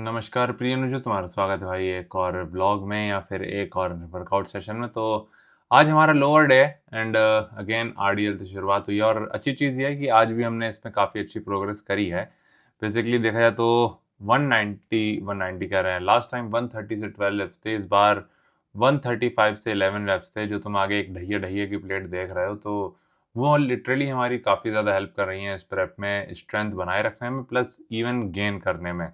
नमस्कार प्रिय अनुजो, तुम्हारा स्वागत है भाई एक और ब्लॉग में या फिर एक और वर्कआउट सेशन में। तो आज हमारा लोअर डे एंड अगेन आरडीएल से शुरुआत हुई है और अच्छी चीज़ ये है कि आज भी हमने इसमें काफ़ी अच्छी प्रोग्रेस करी है। बेसिकली देखा जाए तो 190 कह रहे हैं, लास्ट टाइम 130 से 12 रेप्स थे, इस बार 135 से 11 रेप्स थे। जो तुम आगे एक ढहिए ढहिए की प्लेट देख रहे हो, तो वो लिटरली हमारी काफ़ी ज़्यादा हेल्प कर रही हैं इस प्रेप में स्ट्रेंथ बनाए रखने में प्लस इवन गेन करने में।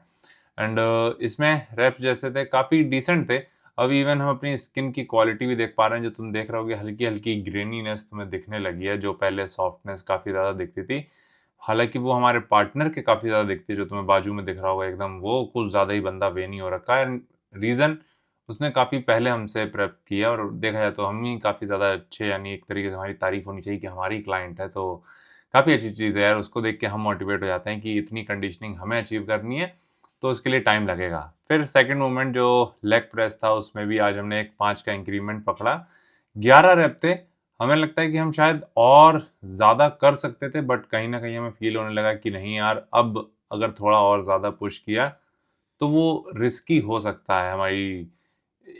एंड इसमें रैप्स जैसे थे काफ़ी डिसेंट थे। अब इवन हम अपनी स्किन की क्वालिटी भी देख पा रहे हैं, जो तुम देख रहे होगे हल्की-हल्की ग्रेनीनेस तुम्हें दिखने लगी है, जो पहले सॉफ्टनेस काफ़ी ज़्यादा दिखती थी। हालाँकि वो हमारे पार्टनर के काफ़ी ज़्यादा दिखती है, जो तुम्हें बाजू में दिख रहा होगा एकदम, वो कुछ ज़्यादा ही बंदा वेनी हो रखा है। एंड रीज़न उसने काफ़ी पहले हमसे प्रेप किया और देखा जाए तो हम ही काफ़ी ज़्यादा अच्छे, यानी एक तरीके से हमारी तारीफ़ होनी चाहिए कि हमारी क्लाइंट है, तो काफ़ी अच्छी चीज़ है यार। उसको देख के हम मोटिवेट हो जाते हैं कि इतनी कंडीशनिंग हमें अचीव करनी है, तो उसके लिए टाइम लगेगा। फिर सेकंड मूवमेंट जो लेग प्रेस था, उसमें भी आज हमने एक 5 का इंक्रीमेंट पकड़ा। 11 रेप थे। हमें लगता है कि हम शायद और ज़्यादा कर सकते थे, बट कहीं न कहीं हमें फ़ील होने लगा कि नहीं यार, अब अगर थोड़ा और ज़्यादा पुश किया, तो वो रिस्की हो सकता है। हमारी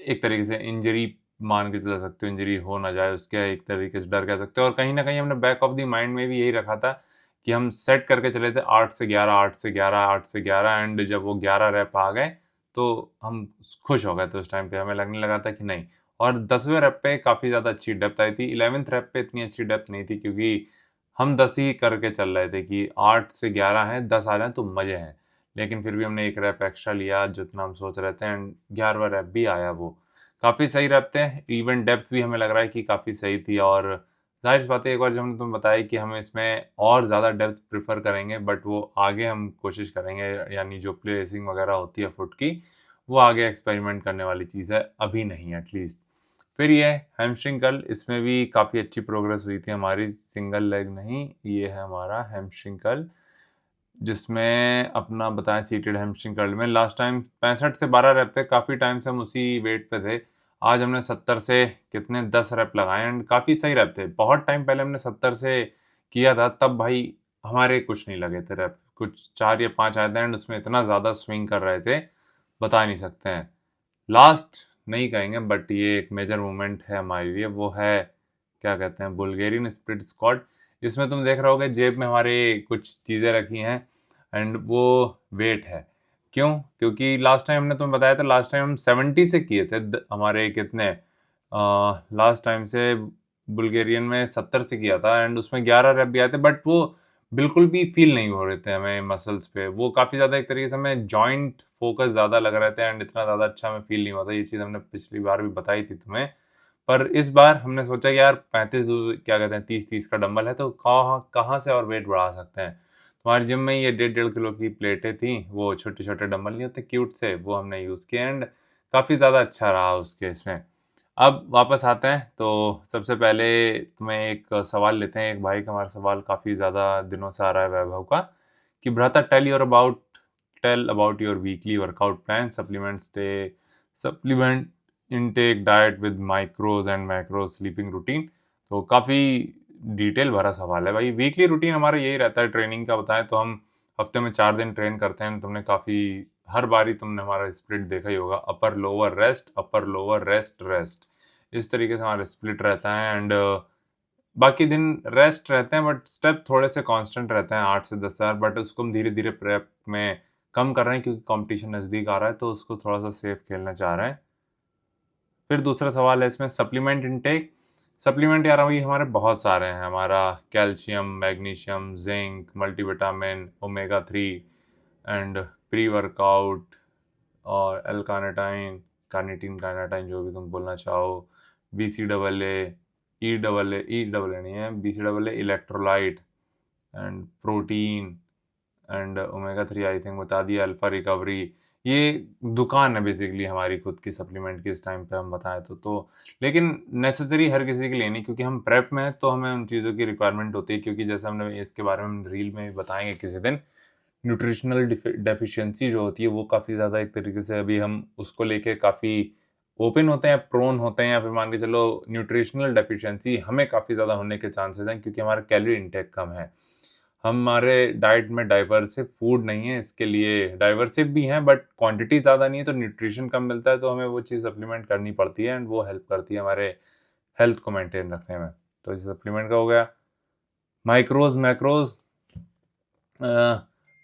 एक तरीके से इंजरी मान के चल सकते हो, इंजरी हो ना जाए उसका एक तरीके से डर कह सकते हो। और कहीं न कहीं हमने बैक ऑफ द माइंड में भी यही रखा था कि हम सेट करके चले थे 8 से 11, 8 से 11, 8 से 11 एंड जब वो 11 रैप आ गए, तो हम खुश हो गए थे उस टाइम पे। हमें लगने लगा था कि नहीं। और 10वें रैप पे काफ़ी ज़्यादा अच्छी डेप्थ आई थी। 11th रैप पे इतनी अच्छी डेप्थ नहीं थी, क्योंकि हम 10 ही करके चल रहे थे कि 8 से 11 हैं, 10 आ जाएँ तो मज़े हैं। लेकिन फिर भी हमने 1 रैप एक्स्ट्रा लिया जितना हम सोच रहे थे एंड 11वाँ रैप भी आया वो। काफ़ी सही रैप थे, इवन डेप्थ भी हमें लग रहा है कि काफ़ी सही थी। और ज़ाहिर-सी बात है, एक बार जब हमने तुम्हें बताया कि हम इसमें और ज़्यादा डेप्थ प्रेफ़र करेंगे, बट वो आगे हम कोशिश करेंगे, यानी जो प्लेसिंग वगैरह होती है फुट की, वो आगे एक्सपेरिमेंट करने वाली चीज़ है, अभी नहीं एटलीस्ट। फिर ये हैमस्ट्रिंग कर्ल, इसमें भी काफ़ी अच्छी प्रोग्रेस हुई थी हमारी, सिंगल लेग नहीं, ये है हमारा हैमस्ट्रिंग कर्ल, जिसमें अपना बताएँ सीटेड हैमस्ट्रिंग कर्ल में लास्ट टाइम 65 से 12 रैप थे, काफ़ी टाइम से हम उसी वेट पे थे। आज हमने 70 से कितने 10 रैप लगाए एंड काफ़ी सही रैप थे। बहुत टाइम पहले हमने 70 से किया था, तब भाई हमारे कुछ नहीं लगे थे रैप, कुछ 4 या 5 आए थे एंड उसमें इतना ज़्यादा स्विंग कर रहे थे, बता नहीं सकते हैं। लास्ट नहीं कहेंगे, बट ये एक मेजर मूवमेंट है हमारे लिए, वो है क्या कहते हैं, बुल्गारियन स्प्लिट स्क्वाट। इसमें तुम देख रहे होगे जेब में हमारे कुछ चीज़ें रखी हैं एंड वो वेट है। क्यों? क्योंकि लास्ट टाइम हमने तुम्हें बताया था, लास्ट टाइम हम 70 से किए थे, हमारे कितने लास्ट टाइम से बुल्गारियन में 70 से किया था एंड उसमें 11 रैप भी आए थे, बट वो बिल्कुल भी फील नहीं हो रहे थे हमें मसल्स पे। वो काफ़ी ज़्यादा एक तरीके से हमें जॉइंट फोकस ज़्यादा लग रहे थे एंड इतना ज़्यादा अच्छा हमें फील नहीं हुआ था। ये चीज़ हमने पिछली बार भी बताई थी तुम्हें। पर इस बार हमने सोचा कि यार 35 क्या कहते हैं, 30-30 का डंबल है, तो कहाँ कहाँ से और वेट बढ़ा सकते हैं। तुम्हारे जिम में ये 1.5 किलो की प्लेटें थी, वो छोटे-छोटे डंबल नहीं होते क्यूट से, वो हमने यूज़ किए एंड काफ़ी ज़्यादा अच्छा रहा उस केस में। अब वापस आते हैं, तो सबसे पहले तुम्हें एक सवाल लेते हैं। एक भाई का हमारा सवाल काफ़ी ज़्यादा दिनों से आ रहा है वैभव का, कि brother tell about your weekly workout plan, supplement intake, diet with micros and macros, sleeping routine. तो काफ़ी डिटेल भरा सवाल है भाई। वीकली रूटीन हमारा यही रहता है ट्रेनिंग का, बताएं तो हम हफ्ते में 4 दिन ट्रेन करते हैं। तुमने काफ़ी हर बारी तुमने हमारा स्प्लिट देखा ही होगा, upper lower rest, upper lower rest rest, इस तरीके से हमारा स्प्लिट रहता है एंड बाकी दिन रेस्ट रहते हैं, बट स्टेप थोड़े से कांस्टेंट रहते हैं 8 से 10 हज़ार, बट उसको हम धीरे धीरे प्रेप में कम कर रहे हैं, क्योंकि कंपटीशन नज़दीक आ रहा है, तो उसको थोड़ा सा सेफ खेलना चाह रहे हैं। फिर दूसरा सवाल है इसमें सप्लीमेंट इनटेक। सप्लीमेंट यार अभी हमारे बहुत सारे हैं, हमारा calcium, magnesium, zinc, multivitamin, omega 3 and pre workout और एल कार्निटाइन, कार्निटीन, कार्निटाइन, जो भी तुम बोलना चाहो, B C double E double A नहीं है, B C double A, electrolyte and protein and omega 3 I think बता दिया, अल्फा रिकवरी। ये दुकान है बेसिकली हमारी खुद की सप्लीमेंट की, इस टाइम पे हम बताएं तो लेकिन नेसेसरी हर किसी के लिए नहीं, क्योंकि हम प्रेप में हैं, तो हमें उन चीज़ों की रिक्वायरमेंट होती है। क्योंकि जैसे हमने इसके बारे में रील में भी बताएंगे किसी दिन, न्यूट्रिशनल डेफिशिएंसी जो होती है, वो काफ़ी ज़्यादा एक तरीके से अभी हम उसको लेके काफ़ी ओपन होते हैं, प्रोन होते हैं, या फिर मान के चलो न्यूट्रिशनल डेफिशिएंसी हमें काफ़ी ज़्यादा होने के चांसेस हैं, क्योंकि हमारा कैलोरी इंटेक कम है। हमारे डाइट में डाइवर्सिव फूड नहीं है, इसके लिए डाइवर्सिव भी हैं बट क्वांटिटी ज़्यादा नहीं है, तो न्यूट्रिशन कम मिलता है, तो हमें वो चीज़ सप्लीमेंट करनी पड़ती है एंड वो हेल्प करती है हमारे हेल्थ को मेंटेन रखने में। तो इस सप्लीमेंट का हो गया। माइक्रोज मैक्रोज,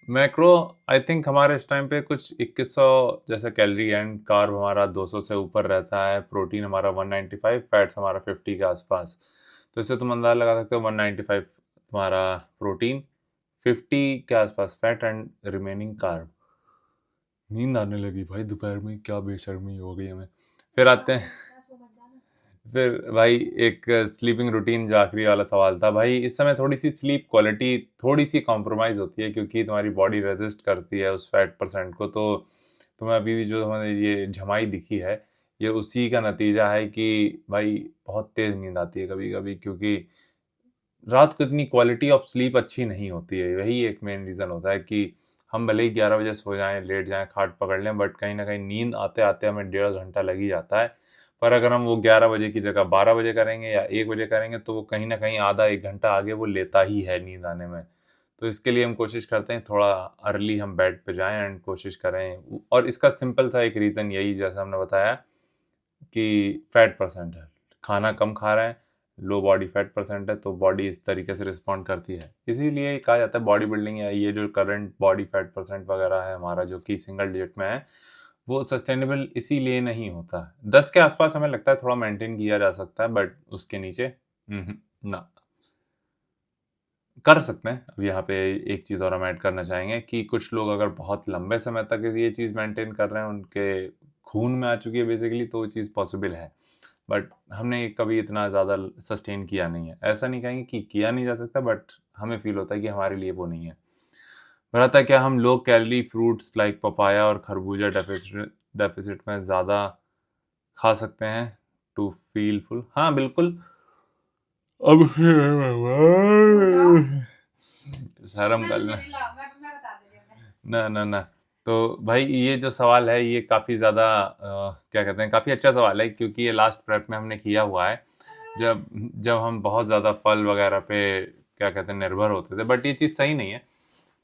मैक्रो आई थिंक हमारे इस टाइम पे कुछ 2100 जैसा कैलोरी एंड कार्ब हमारा 200 से ऊपर रहता है, प्रोटीन हमारा 195, फैट्स हमारा 50 के आसपास। तो इससे तुम अंदाजा लगा सकते हो 195 तुम्हारा प्रोटीन, 50 के आसपास फैट एंड रिमेनिंग कार्ब। नींद आने लगी भाई, दोपहर में क्या बेशर्मी हो गई हमें। फिर आते हैं, फिर भाई एक स्लीपिंग रूटीन जो आखिरी वाला सवाल था भाई, इस समय थोड़ी सी स्लीप क्वालिटी थोड़ी सी कॉम्प्रोमाइज़ होती है क्योंकि तुम्हारी बॉडी रेजिस्ट करती है उस फैट परसेंट को। तो तुम्हें अभी भी जो हमें ये झमाई दिखी है, ये उसी का नतीजा है कि भाई बहुत तेज़ नींद आती है कभी कभी, क्योंकि रात को इतनी क्वालिटी ऑफ स्लीप अच्छी नहीं होती है। वही एक मेन रीज़न होता है कि हम भले ही 11 बजे सो जाएं, लेट जाएं, खाट पकड़ लें, बट कहीं ना कहीं नींद आते आते हमें 1.5 घंटा लग ही जाता है। पर अगर हम वो 11 बजे की जगह 12 बजे करेंगे या 1 बजे करेंगे तो वो कहीं ना कहीं आधा 1 घंटा आगे वो लेता ही है नींद आने में। तो इसके लिए हम कोशिश करते हैं थोड़ा अर्ली हम बेड पे जाएं एंड कोशिश करें, और इसका सिंपल सा एक रीज़न यही जैसा हमने बताया कि फैट परसेंट है। खाना कम खा रहे हैं, लो बॉडी फैट परसेंट है, तो बॉडी इस तरीके से रिस्पॉन्ड करती है। इसीलिए कहा जाता है बॉडी बिल्डिंग या ये जो करंट बॉडी फैट परसेंट वगैरह है हमारा जो कि सिंगल डिजिट में है, वो सस्टेनेबल इसीलिए नहीं होता। 10 के आसपास हमें लगता है थोड़ा मेंटेन किया जा सकता है, बट उसके नीचे ना कर सकते हैं। अब यहाँ पे एक चीज़ और हम ऐड करना चाहेंगे कि कुछ लोग अगर बहुत लंबे समय तक ये चीज़ मेंटेन कर रहे हैं, उनके खून में आ चुकी है बेसिकली, तो वो चीज़ पॉसिबल है। बट हमने कभी इतना ज़्यादा सस्टेन किया नहीं है। ऐसा नहीं कहेंगे कि किया नहीं जा सकता, बट हमें फील होता है कि हमारे लिए वो नहीं है। फिर आता है क्या हम low calorie fruits like papaya और खरबूजा डेफिसिट में ज़्यादा खा सकते हैं टू फील फुल? हाँ बिल्कुल। अब शर्म कर ले ना ना ना। तो भाई ये जो सवाल है ये काफ़ी ज़्यादा क्या कहते हैं, काफ़ी अच्छा सवाल है, क्योंकि ये लास्ट प्रेप में हमने किया हुआ है जब जब हम बहुत ज़्यादा फल वगैरह पे क्या कहते हैं निर्भर होते थे। बट ये चीज़ सही नहीं है।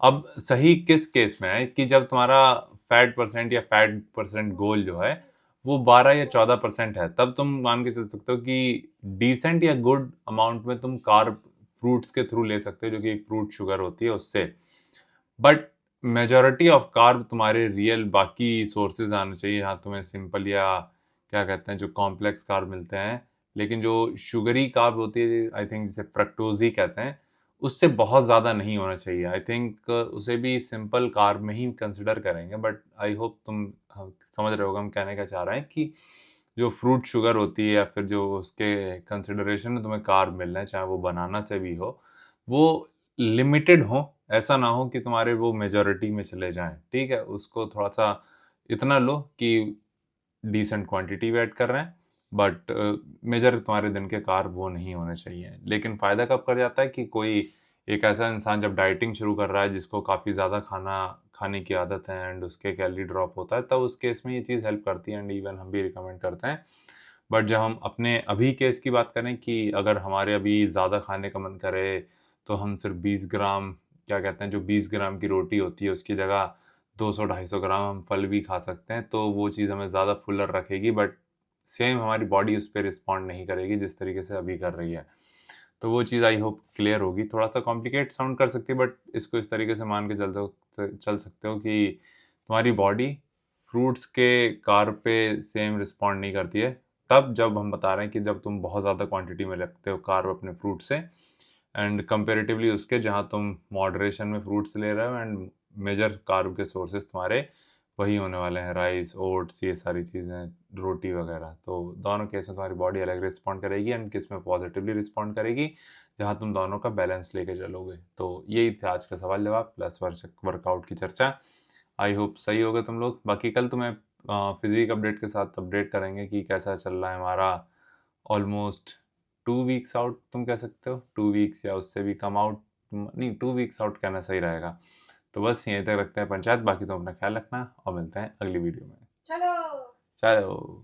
अब सही किस केस में है कि जब तुम्हारा फैट परसेंट या फैट परसेंट गोल जो है वो 12 या 14% है, तब तुम मान के चल सकते हो कि डिसेंट या गुड अमाउंट में तुम कार्ब फ्रूट्स के थ्रू ले सकते हो, जो कि फ्रूट शुगर होती है उससे। बट मेजॉरिटी ऑफ कार्ब तुम्हारे रियल बाकी सोर्सेज आने चाहिए, यहाँ तुम्हें सिंपल या क्या कहते हैं जो कॉम्प्लेक्स कार्ब मिलते हैं। लेकिन जो शुगरी कार्ब होती है आई थिंक जिसे फ्रक्टोज ही कहते हैं, उससे बहुत ज़्यादा नहीं होना चाहिए। आई थिंक उसे भी सिंपल कार्ब में ही कंसिडर करेंगे। बट आई होप तुम समझ रहे होगा हम कहने का चाह रहे हैं कि जो फ्रूट शुगर होती है या फिर जो उसके कंसिडरेशन में तुम्हें कार्ब मिल रहे हैं, चाहे वो बनाना से भी हो, वो लिमिटेड हो। ऐसा ना हो कि तुम्हारे वो मेजॉरिटी में चले जाएं। ठीक है, उसको थोड़ा सा इतना लो कि डिसेंट क्वांटिटी में ऐड कर रहे हैं, बट मेजर तुम्हारे दिन के कार्ब वो नहीं होने चाहिए। लेकिन फ़ायदा कब कर जाता है कि कोई एक ऐसा इंसान जब डाइटिंग शुरू कर रहा है जिसको काफ़ी ज़्यादा खाना खाने की आदत है एंड उसके कैलोरी ड्रॉप होता है, तब उस केस में ये चीज़ हेल्प करती है एंड इवन हम भी रिकमेंड करते हैं। बट जब हम अपने अभी केस की बात करें कि अगर हमारे अभी ज़्यादा खाने का मन करे, तो हम सिर्फ 20 ग्राम क्या कहते हैं जो 20 ग्राम की रोटी होती है उसकी जगह 200-250 ग्राम हम फल भी खा सकते हैं, तो वो चीज़ हमें ज़्यादा फुलर रखेगी। बट सेम हमारी बॉडी उस पर रिस्पॉन्ड नहीं करेगी जिस तरीके से अभी कर रही है। तो वो चीज़ आई होप क्लियर होगी। थोड़ा सा कॉम्प्लिकेट साउंड कर सकती है, बट इसको इस तरीके से मान के चल सकते हो कि तुम्हारी बॉडी फ्रूट्स के कार्ब पे सेम रिस्पॉन्ड नहीं करती है। तब जब हम बता रहे हैं कि जब तुम बहुत ज़्यादा क्वांटिटी में रखते हो कार्ब अपने फ्रूट से एंड कंपेरेटिवली उसके जहाँ तुम मॉडरेशन में फ्रूट्स ले रहे हो एंड मेजर कार्ब के सोर्सेज तुम्हारे वही होने वाले हैं, राइस, ओट्स, ये सारी चीज़ें, रोटी वगैरह। तो दोनों केस में तुम्हारी बॉडी अलग रिस्पॉन्ड करेगी एंड किस में पॉजिटिवली रिस्पॉन्ड करेगी, जहाँ तुम दोनों का बैलेंस लेके चलोगे। तो यही था आज का सवाल जवाब प्लस वर्कआउट की चर्चा। आई होप सही होगा तुम लोग। बाकी कल तुम्हें फिजिक अपडेट के साथ अपडेट करेंगे कि कैसा चल रहा है हमारा ऑलमोस्ट 2 वीक्स आउट तुम कह सकते हो, 2 वीक्स या उससे भी कम आउट, नहीं 2 वीक्स आउट कहना सही रहेगा। तो बस यहीं तक रखते हैं पंचायत। बाकी तुम अपना ख्याल रखना और मिलते हैं अगली वीडियो में। चलो चलो।